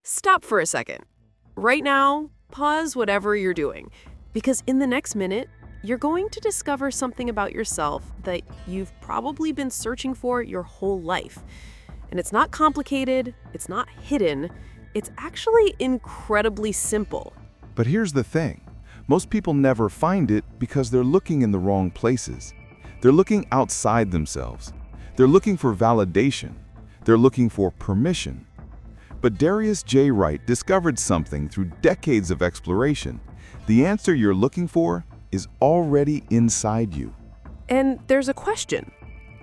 Stop for a second. Right now, pause whatever you're doing, because in the next minute, you're going to discover something about yourself that you've probably been searching for your whole life. And it's not complicated, it's not hidden, it's actually incredibly simple. But here's the thing. Most people never find it because they're looking in the wrong places. They're looking outside themselves. They're looking for validation. They're looking for permission. But Darius J. Wright discovered something through decades of exploration. The answer you're looking for is already inside you. And there's a question,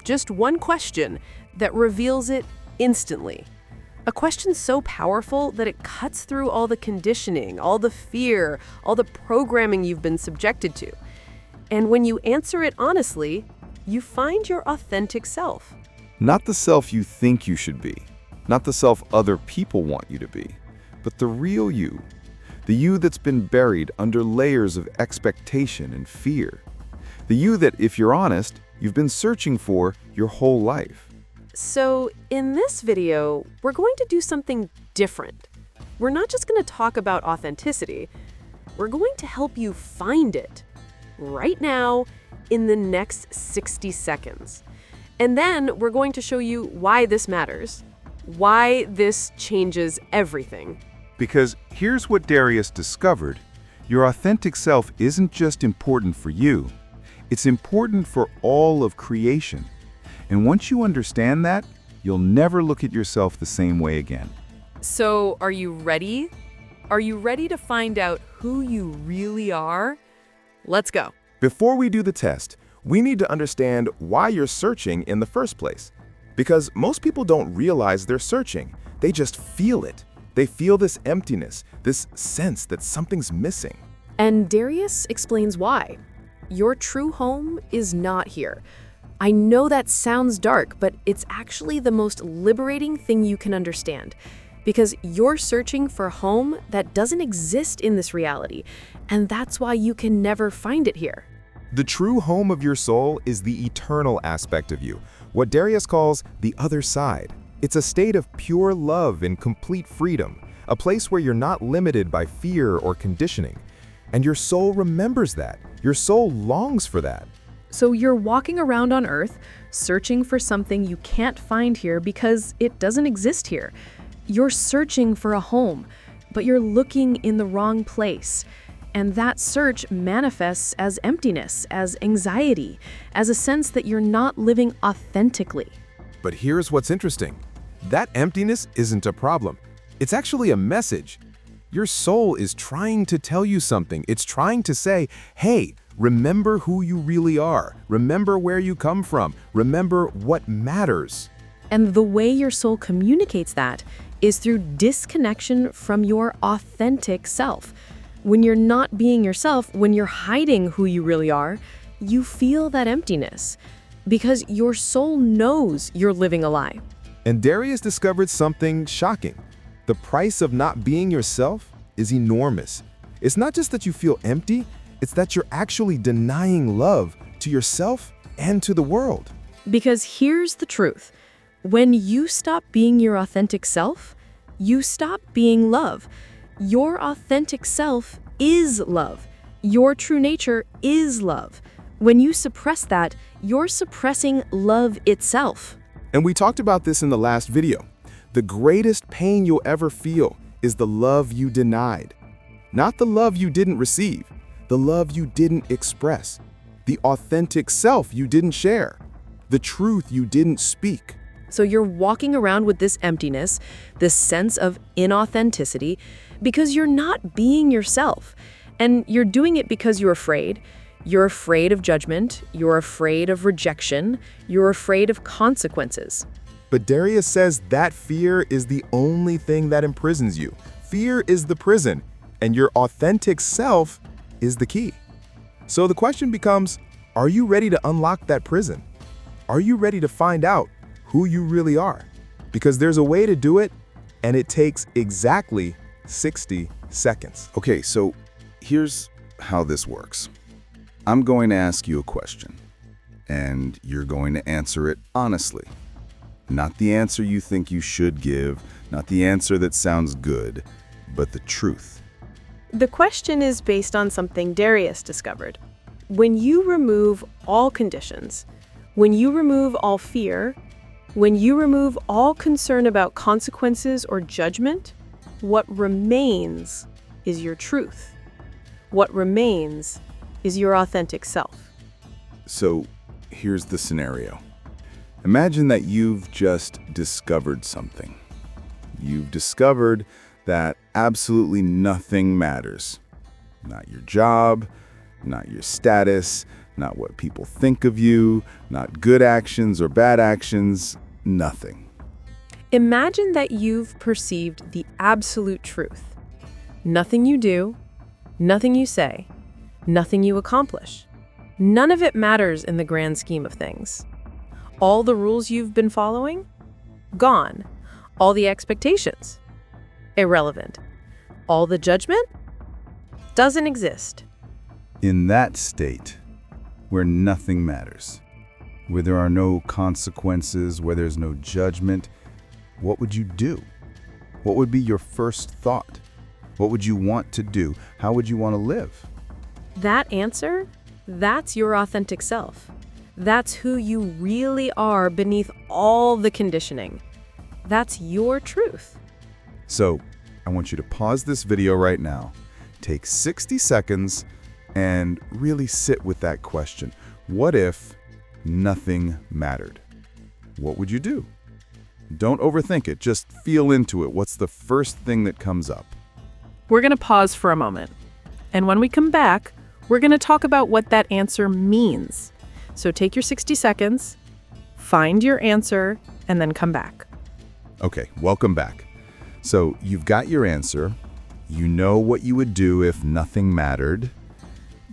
just one question, that reveals it instantly. A question so powerful that it cuts through all the conditioning, all the fear, all the programming you've been subjected to. And when you answer it honestly, you find your authentic self. Not the self you think you should be, not the self other people want you to be, but the real you. The you that's been buried under layers of expectation and fear. The you that, if you're honest, you've been searching for your whole life. So in this video, we're going to do something different. We're not just going to talk about authenticity. We're going to help you find it right now in the next 60 seconds. And then we're going to show you why this matters, why this changes everything. Because here's what Darius discovered. Your authentic self isn't just important for you. It's important for all of creation. And once you understand that, you'll never look at yourself the same way again. So are you ready? Are you ready to find out who you really are? Let's go. Before we do the test, we need to understand why you're searching in the first place. Because most people don't realize they're searching. They just feel it. They feel this emptiness, this sense that something's missing. And Darius explains why. Your true home is not here. I know that sounds dark, but it's actually the most liberating thing you can understand. Because you're searching for a home that doesn't exist in this reality, and that's why you can never find it here. The true home of your soul is the eternal aspect of you, what Darius calls the other side. It's a state of pure love and complete freedom, a place where you're not limited by fear or conditioning. And your soul remembers that. Your soul longs for that. So you're walking around on Earth, searching for something you can't find here because it doesn't exist here. You're searching for a home, but you're looking in the wrong place. And that search manifests as emptiness, as anxiety, as a sense that you're not living authentically. But here's what's interesting. That emptiness isn't a problem. It's actually a message. Your soul is trying to tell you something. It's trying to say, hey, remember who you really are. Remember where you come from. Remember what matters. And the way your soul communicates that is through disconnection from your authentic self. When you're not being yourself, when you're hiding who you really are, you feel that emptiness because your soul knows you're living a lie. And Darius discovered something shocking. The price of not being yourself is enormous. It's not just that you feel empty, it's that you're actually denying love to yourself and to the world. Because here's the truth. When you stop being your authentic self, you stop being love. Your authentic self is love. Your true nature is love. When you suppress that, you're suppressing love itself. And we talked about this in the last video. The greatest pain you'll ever feel is the love you denied. Not the love you didn't receive, the love you didn't express, the authentic self you didn't share, the truth you didn't speak. So you're walking around with this emptiness, this sense of inauthenticity, because you're not being yourself. And you're doing it because you're afraid. You're afraid of judgment. You're afraid of rejection. You're afraid of consequences. But Darius says that fear is the only thing that imprisons you. Fear is the prison, and your authentic self is the key. So the question becomes, are you ready to unlock that prison? Are you ready to find out who you really are? Because there's a way to do it, and it takes exactly 60 seconds. Okay, so here's how this works. I'm going to ask you a question, and you're going to answer it honestly. Not the answer you think you should give, not the answer that sounds good, but the truth. The question is based on something Darius discovered. When you remove all conditions, when you remove all fear, when you remove all concern about consequences or judgment, what remains is your truth. What remains is your authentic self. So here's the scenario. Imagine that you've just discovered something. You've discovered that absolutely nothing matters. Not your job, not your status, not what people think of you, not good actions or bad actions, nothing. Imagine that you've perceived the absolute truth. Nothing you do, nothing you say, nothing you accomplish. None of it matters in the grand scheme of things. All the rules you've been following? Gone. All the expectations? Irrelevant. All the judgment? Doesn't exist. In that state, where nothing matters, where there are no consequences, where there's no judgment, what would you do? What would be your first thought? What would you want to do? How would you want to live? That answer? That's your authentic self. That's who you really are beneath all the conditioning. That's your truth. So, I want you to pause this video right now, take 60 seconds, and really sit with that question. What if nothing mattered? What would you do? Don't overthink it, just feel into it. What's the first thing that comes up? We're going to pause for a moment. And when we come back, we're going to talk about what that answer means. So take your 60 seconds, find your answer, and then come back. Okay, welcome back. So you've got your answer. You know what you would do if nothing mattered.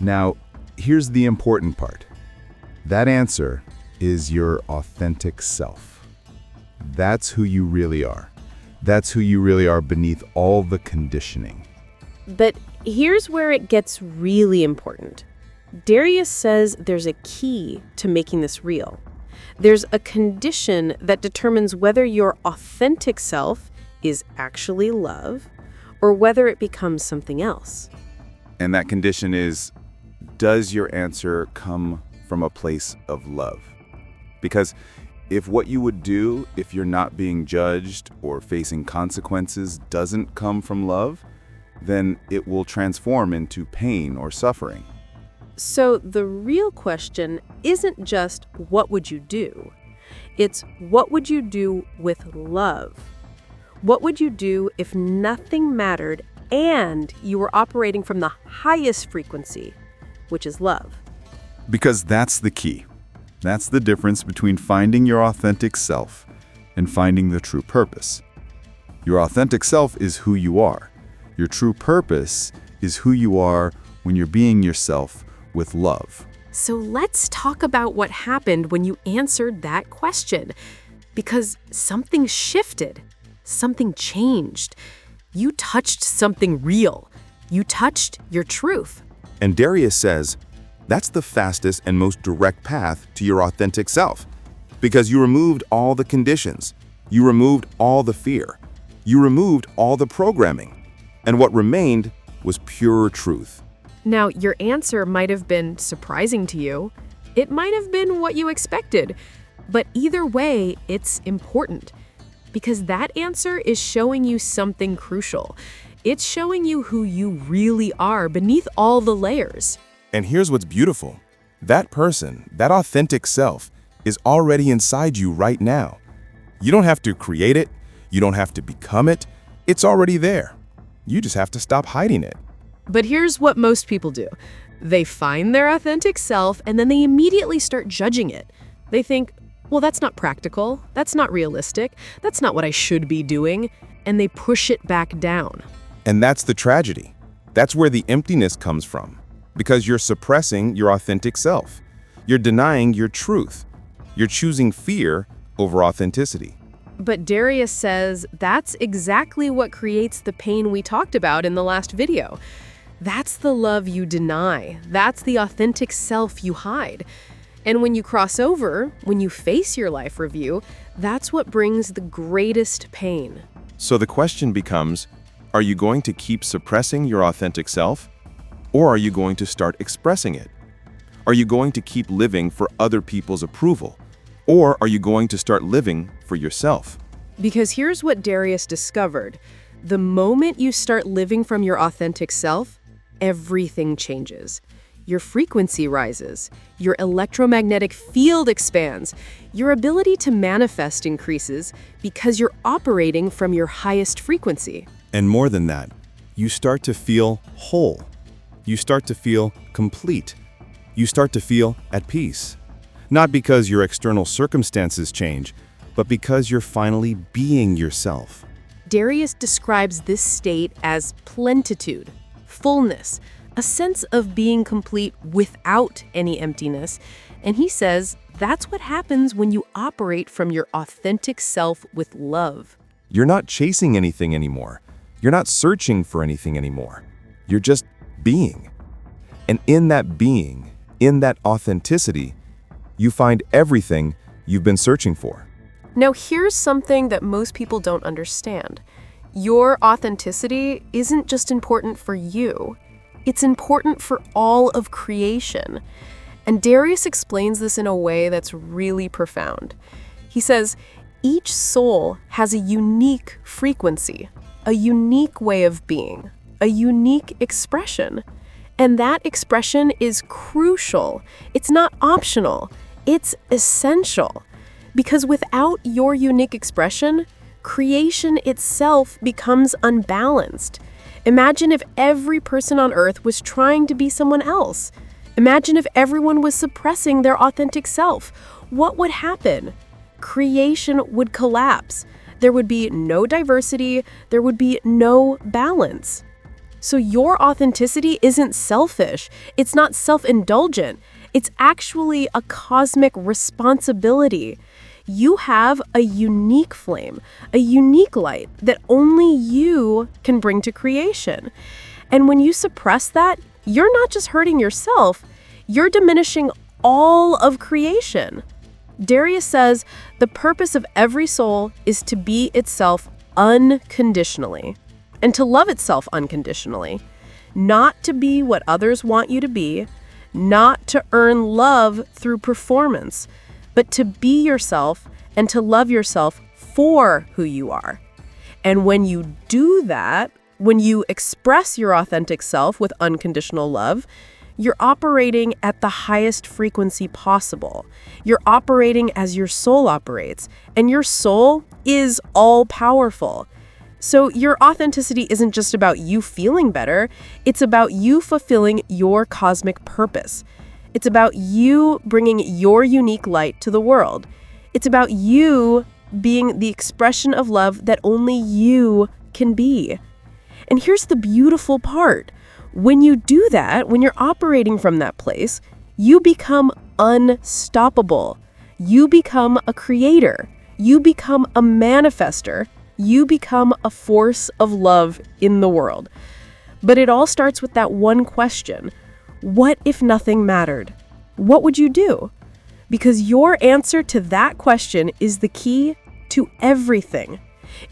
Now, here's the important part. That answer is your authentic self. That's who you really are. That's who you really are beneath all the conditioning. But here's where it gets really important. Darius says there's a key to making this real. There's a condition that determines whether your authentic self is actually love or whether it becomes something else. And that condition is, does your answer come from a place of love? Because if what you would do if you're not being judged or facing consequences doesn't come from love, then it will transform into pain or suffering. So the real question isn't just what would you do? It's what would you do with love? What would you do if nothing mattered and you were operating from the highest frequency, which is love? Because that's the key. That's the difference between finding your authentic self and finding the true purpose. Your authentic self is who you are. Your true purpose is who you are when you're being yourself with love. So let's talk about what happened when you answered that question. Because something shifted. Something changed. You touched something real. You touched your truth. And Darius says, that's the fastest and most direct path to your authentic self. Because you removed all the conditions. You removed all the fear. You removed all the programming. And what remained was pure truth. Now, your answer might have been surprising to you. It might have been what you expected. But either way, it's important. Because that answer is showing you something crucial. It's showing you who you really are beneath all the layers. And here's what's beautiful. That person, that authentic self, is already inside you right now. You don't have to create it. You don't have to become it. It's already there. You just have to stop hiding it. But here's what most people do. They find their authentic self and then they immediately start judging it. They think, well, that's not practical. That's not realistic. That's not what I should be doing. And they push it back down. And that's the tragedy. That's where the emptiness comes from. Because you're suppressing your authentic self. You're denying your truth. You're choosing fear over authenticity. But Darius says that's exactly what creates the pain we talked about in the last video. That's the love you deny. That's the authentic self you hide. And when you cross over, when you face your life review, That's what brings the greatest pain. So the question becomes, are you going to keep suppressing your authentic self? Or are you going to start expressing it? Are you going to keep living for other people's approval? Or are you going to start living for yourself? Because here's what Darius discovered. The moment you start living from your authentic self, everything changes. Your frequency rises, your electromagnetic field expands, your ability to manifest increases because you're operating from your highest frequency. And more than that, you start to feel whole. You start to feel complete. You start to feel at peace. Not because your external circumstances change, but because you're finally being yourself. Darius describes this state as plentitude, fullness, a sense of being complete without any emptiness. And he says that's what happens when you operate from your authentic self with love. You're not chasing anything anymore. You're not searching for anything anymore. You're just being. And in that being, in that authenticity, you find everything you've been searching for. Now, here's something that most people don't understand. Your authenticity isn't just important for you. It's important for all of creation. And Darius explains this in a way that's really profound. He says, each soul has a unique frequency, a unique way of being, a unique expression. And that expression is crucial. It's not optional. It's essential. Because without your unique expression, creation itself becomes unbalanced. Imagine if every person on Earth was trying to be someone else. Imagine if everyone was suppressing their authentic self. What would happen? Creation would collapse. There would be no diversity. There would be no balance. So your authenticity isn't selfish. It's not self-indulgent. It's actually a cosmic responsibility. You have a unique flame, a unique light that only you can bring to creation. And when you suppress that, you're not just hurting yourself, you're diminishing all of creation. Darius says the purpose of every soul is to be itself unconditionally and to love itself unconditionally, not to be what others want you to be, not to earn love through performance, but to be yourself and to love yourself for who you are. And when you do that, when you express your authentic self with unconditional love, you're operating at the highest frequency possible. You're operating as your soul operates, and your soul is all-powerful. So your authenticity isn't just about you feeling better, it's about you fulfilling your cosmic purpose. It's about you bringing your unique light to the world. It's about you being the expression of love that only you can be. And here's the beautiful part. When you do that, when you're operating from that place, you become unstoppable. You become a creator. You become a manifester. You become a force of love in the world. But it all starts with that one question. What if nothing mattered? What would you do? Because your answer to that question is the key to everything.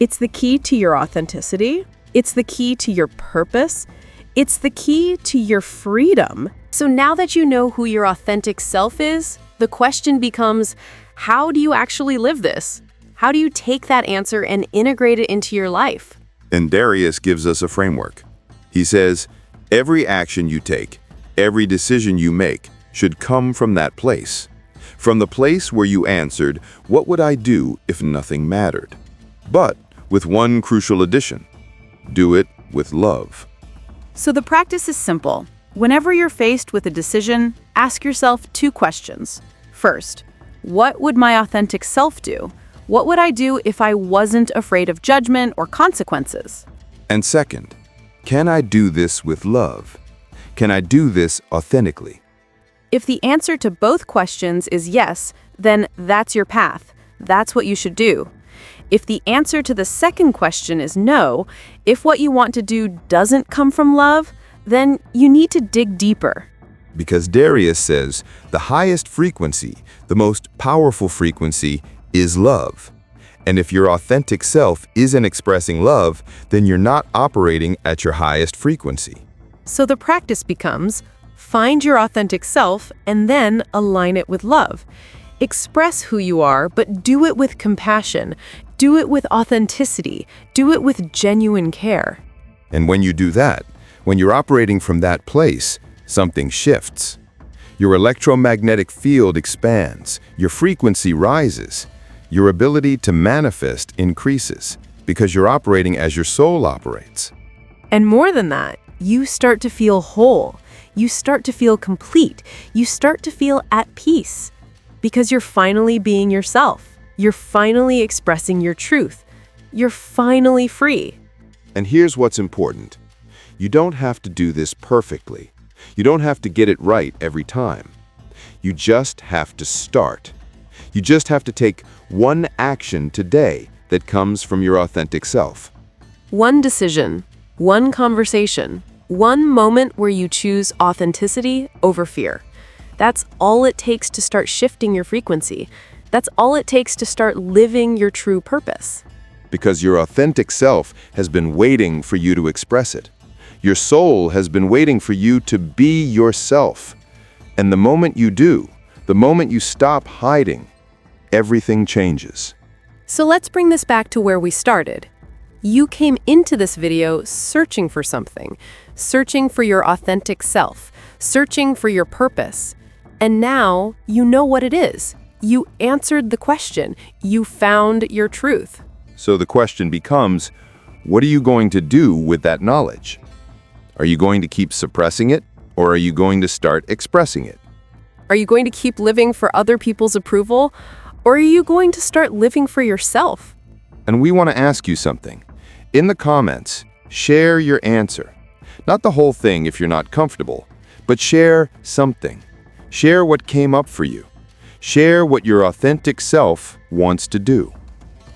It's the key to your authenticity. It's the key to your purpose. It's the key to your freedom. So now that you know who your authentic self is, the question becomes, how do you actually live this? How do you take that answer and integrate it into your life? And Darius gives us a framework. He says, every action you take, every decision you make should come from that place. From the place where you answered, what would I do if nothing mattered? But with one crucial addition, do it with love. So the practice is simple. Whenever you're faced with a decision, ask yourself 2 questions. First, what would my authentic self do? What would I do if I wasn't afraid of judgment or consequences? And second, can I do this with love? Can I do this authentically? If the answer to both questions is yes, then that's your path. That's what you should do. If the answer to the second question is no, if what you want to do doesn't come from love, then you need to dig deeper. Because Darius says the highest frequency, the most powerful frequency, is love. And if your authentic self isn't expressing love, then you're not operating at your highest frequency. So the practice becomes, find your authentic self and then align it with love. Express who you are, but do it with compassion. Do it with authenticity. Do it with genuine care. And when you do that, when you're operating from that place, something shifts. Your electromagnetic field expands, your frequency rises, your ability to manifest increases, because you're operating as your soul operates. And more than that, you start to feel whole. You start to feel complete. You start to feel at peace, because you're finally being yourself. You're finally expressing your truth. You're finally free. And here's what's important. You don't have to do this perfectly. You don't have to get it right every time. You just have to start. You just have to take one action today that comes from your authentic self. One decision, one conversation, one moment where you choose authenticity over fear. That's all it takes to start shifting your frequency. That's all it takes to start living your true purpose. Because your authentic self has been waiting for you to express it. Your soul has been waiting for you to be yourself. And the moment you do, the moment you stop hiding, everything changes. So let's bring this back to where we started. You came into this video searching for something, searching for your authentic self, searching for your purpose. And now you know what it is. You answered the question. You found your truth. So the question becomes, what are you going to do with that knowledge? Are you going to keep suppressing it, or are you going to start expressing it? Are you going to keep living for other people's approval, or are you going to start living for yourself? And we want to ask you something. In the comments, share your answer. Not the whole thing if you're not comfortable, but share something. Share what came up for you. Share what your authentic self wants to do.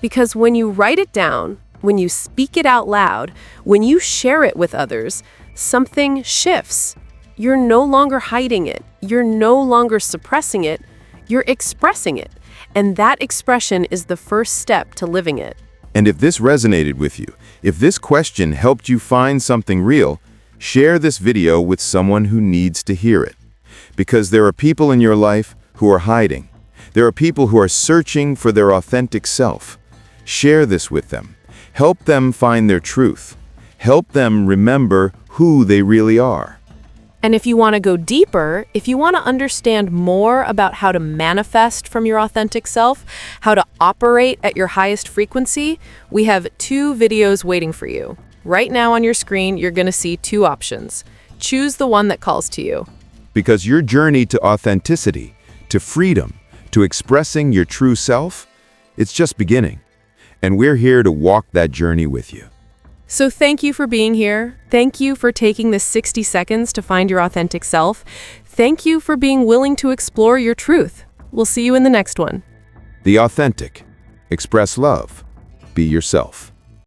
Because when you write it down, when you speak it out loud, when you share it with others, something shifts. You're no longer hiding it. You're no longer suppressing it. You're expressing it. And that expression is the first step to living it. And if this resonated with you, if this question helped you find something real, share this video with someone who needs to hear it. Because there are people in your life who are hiding. There are people who are searching for their authentic self. Share this with them. Help them find their truth. Help them remember who they really are. And if you want to go deeper, if you want to understand more about how to manifest from your authentic self, how to operate at your highest frequency, we have 2 videos waiting for you. Right now on your screen, you're going to see 2 options. Choose the one that calls to you. Because your journey to authenticity, to freedom, to expressing your true self, it's just beginning. And we're here to walk that journey with you. So thank you for being here. Thank you for taking the 60 seconds to find your authentic self. Thank you for being willing to explore your truth. We'll see you in the next one. The authentic. Express love. Be yourself.